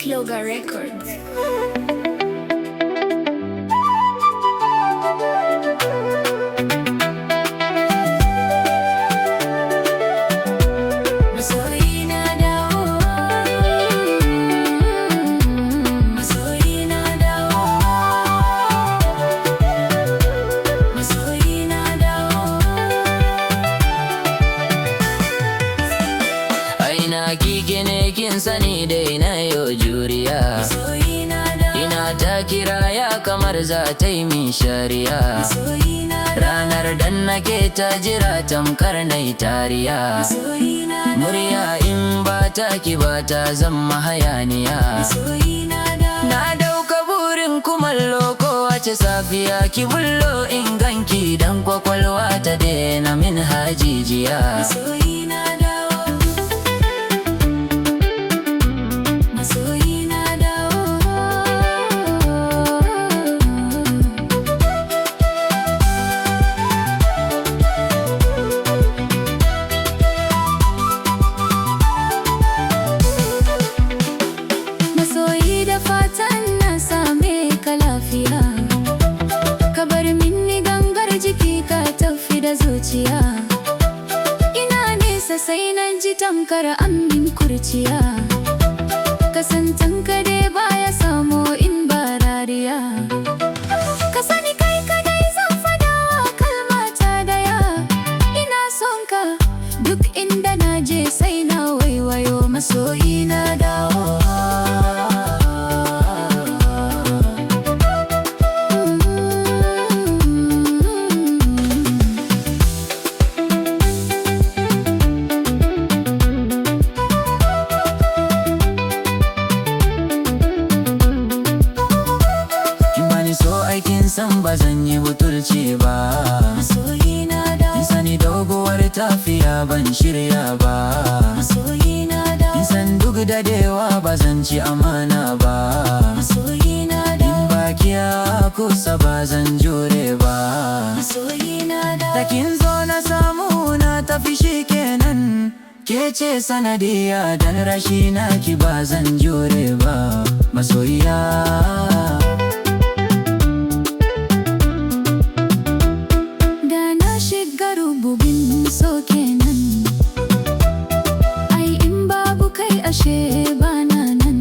Loga Records. Masoyi na dawo, masoyi na dawo, masoyi na dawo. Ai na kike ne kin sani dai na yo juriya. Ina ta kiraya kamar za ta yi min shari'a. Ranar dan nake ta jira tamkar nai tariya. Murya in ba ta ki ba ta zama hayaniya. Na dauka burin kumallo kowace safiya ki bullo in ganki dan kwakwalwa ta daina min hajijiya. Zuciya ina nesa sai nan ji tamkar amin kurciya, kasantan ka dai baya samo in ba rariya. Ka sani kai kadai zan fada kalmata daya, ina son ka duk inda na je sai na waiwayo. Masoyi na dawo, kin san ba zan yi butulci ba. Masoyi na dawo, kin sani doguwar tafiya ban shirya ba. Masoyi na dawo, kin san duk dadewa ba zan ci amana ba. Masoyi na dawo, in bakiya kusa ba zan jure ba. Masoyi na dawo, da kin zo na samu na tafi shikenan. Ke ce sanadiya dan rashi na ki ba zan jure ba. Masoyiya, so kenan ai in babu kai ashe bana nan.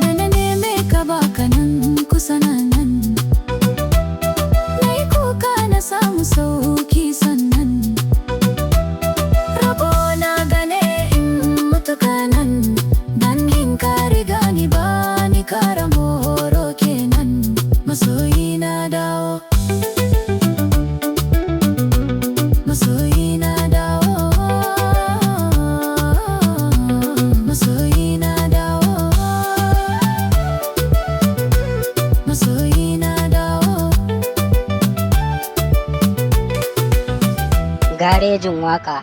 Da na neme ka baka nan kusa na nan, nayi kuka na samu sauki sannan. Rabo na gane in mutu kanan, dangin ka riga ni ba ni kara moro kenan. Masoyi na dawo, masoyi na dawo, masoyi na dawo, masoyi na dawo. Garejin waka.